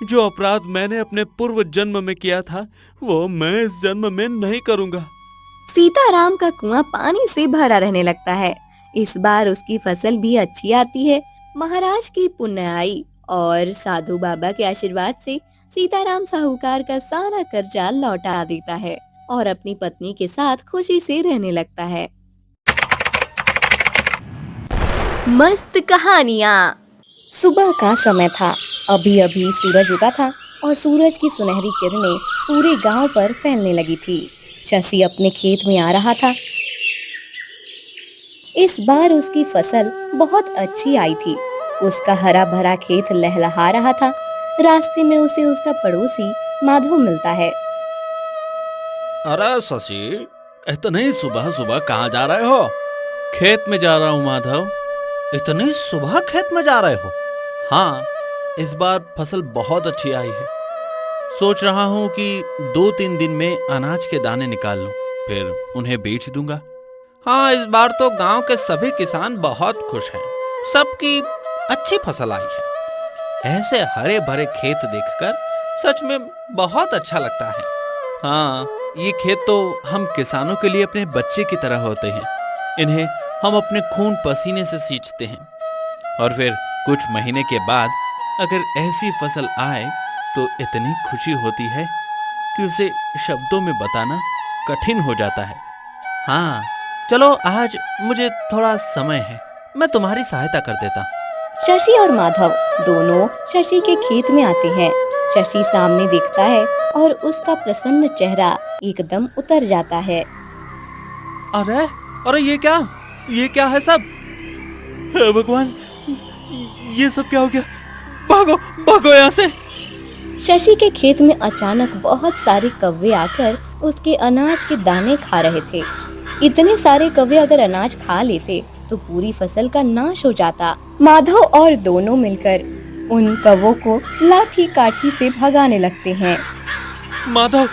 जो अपराध मैंने अपने पूर्व जन्म में किया था वो मैं इस जन्म में नहीं करूंगा। सीताराम का कुआं पानी से भरा रहने लगता है। इस बार उसकी फसल भी अच्छी आती है। महाराज की पुण्याई और साधु बाबा के आशीर्वाद से सीताराम साहूकार का सारा कर्जा लौटा देता है और अपनी पत्नी के साथ खुशी से रहने लगता है। मस्त कहानियाँ। सुबह का समय था। अभी अभी सूरज उगा था और सूरज की सुनहरी किरणें पूरे गांव पर फैलने लगी थी। शशि अपने खेत में आ रहा था। इस बार उसकी फसल बहुत अच्छी आई थी। उसका हरा भरा खेत लहलहा रहा था। रास्ते में उसे उसका पड़ोसी माधव मिलता है। अरे शशि, इतनी सुबह सुबह कहाँ जा रहे हो? खेत में जा रहा हूँ माधव। इतनी सुबह खेत में जा रहे हो? हाँ, इस बार फसल बहुत अच्छी आई है। सोच रहा हूँ कि 2-3 दिन में अनाज के दाने निकाल लूं, फिर उन्हें बेच दूंगा। हाँ, इस बार तो गांव के सभी किसान बहुत खुश हैं। सबकी अच्छी फसल आई है। ऐसे हरे भरे खेत देखकर सच में बहुत अच्छा लगता है। हाँ, ये खेत तो हम किसानों के लिए अपने बच्चे की तरह होते हैं। इन्हें हम अपने खून पसीने से सींचते हैं और फिर कुछ महीने के बाद अगर ऐसी फसल आए तो इतनी खुशी होती है कि उसे शब्दों में बताना कठिन हो जाता है। हाँ, चलो आज मुझे थोड़ा समय है, मैं तुम्हारी सहायता कर देता हूँ। शशि और माधव दोनों शशि के खेत में आते हैं। शशि सामने देखता है और उसका प्रसन्न चेहरा एकदम उतर जाता है। अरे अरे ये क्या है सब? हे भगवान, ये सब क्या हो गया? भागो भागो यहाँ से। शशि के खेत में अचानक बहुत सारे कौवे आकर उसके अनाज के दाने खा रहे थे। इतने सारे कौवे अगर अनाज खा लेते तो पूरी फसल का नाश हो जाता। माधव और दोनों मिलकर उन कौवों को लाठी काठी से भगाने लगते हैं। माधव,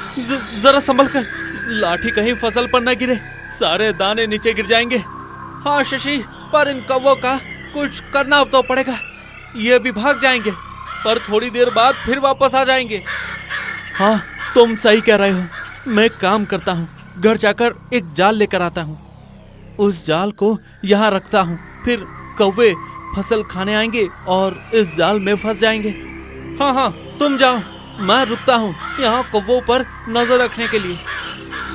जरा संभल कर, लाठी कहीं फसल पर न गिरे, सारे दाने नीचे गिर जाएंगे। हाँ शशि, पर इन कौवों का कुछ करना तो पड़ेगा। ये भी भाग जाएंगे पर थोड़ी देर बाद फिर वापस आ जाएंगे। हाँ, तुम सही कह रहे हो। मैं काम करता हूँ, घर जाकर एक जाल लेकर आता हूँ। उस जाल को यहाँ रखता हूँ, फिर कौवे फसल खाने आएंगे और इस जाल में फंस जाएंगे। हाँ हाँ, तुम जाओ, मैं रुकता हूँ यहाँ कौवों पर नजर रखने के लिए।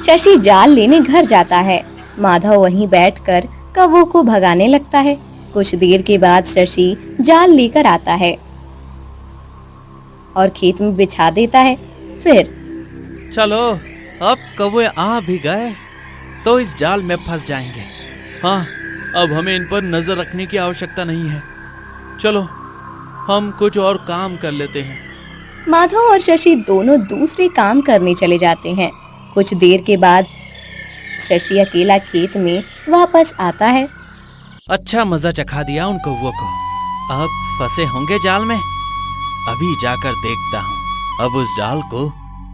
शशि जाल लेने घर जाता है। माधव वहीं बैठकर कौवों को भगाने लगता है। कुछ देर के बाद शशि जाल लेकर आता है और खेत में बिछा देता है। फिर चलो, अब कौवे आ भी गए तो इस जाल में फंस जाएंगे। हाँ, अब हमें इन पर नजर रखने की आवश्यकता नहीं है। चलो, हम कुछ और काम कर लेते हैं। माधव और शशि दोनों दूसरे काम करने चले जाते हैं। कुछ देर के बाद शशि अकेला खेत में वापस आता है। अच्छा मजा चखा दिया उन कौवों को, अब फंसे होंगे जाल में। अभी जाकर देखता हूँ। अब उस जाल को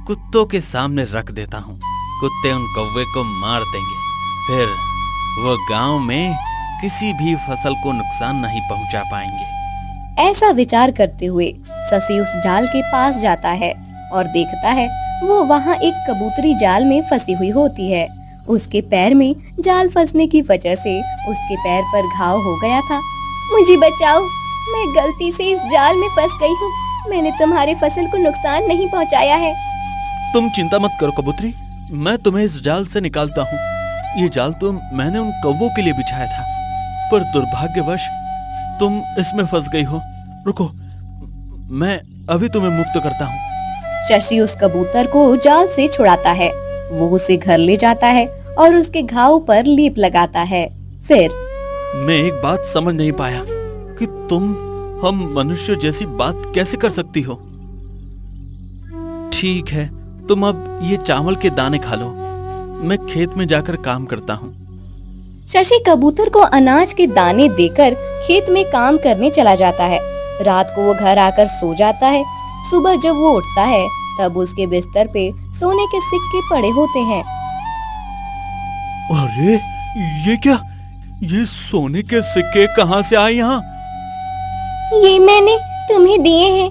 कुत्तों के सामने रख देता हूँ। कुत्ते उन कौवे को मार देंगे, फिर वो गांव में किसी भी फसल को नुकसान नहीं पहुंचा पाएंगे। ऐसा विचार करते हुए शशि उस जाल के पास जाता है और देखता है वो वहाँ एक कबूतरी जाल में फंसी हुई होती है। उसके पैर में जाल फंसने की वजह से उसके पैर पर घाव हो गया था। मुझे बचाओ, मैं गलती से इस जाल में फंस गई हूँ। मैंने तुम्हारे फसल को नुकसान नहीं पहुँचाया है। तुम चिंता मत करो कबूतरी, मैं तुम्हें इस जाल से निकालता हूँ। ये जाल तो मैंने उन कौवों के लिए बिछाया था, पर दुर्भाग्यवश तुम इसमें फंस गई हो। रुको, मैं अभी तुम्हें मुक्त करता हूँ। शशि उस कबूतर को जाल से छुड़ाता है। वो उसे घर ले जाता है और उसके घाव पर लेप लगाता है। फिर मैं एक बात समझ नहीं पाया कि तुम हम मनुष्य जैसी बात कैसे कर सकती हो। ठीक है, तुम अब ये चावल के दाने खा लो, मैं खेत में जाकर काम करता हूँ। शशि कबूतर को अनाज के दाने देकर खेत में काम करने चला जाता है। रात को वो घर आकर सो जाता है। सुबह जब वो उठता है तब उसके बिस्तर पे सोने के सिक्के पड़े होते हैं। अरे ये क्या? ये सोने के सिक्के कहाँ से आए यहाँ? ये मैंने तुम्हें दिए हैं।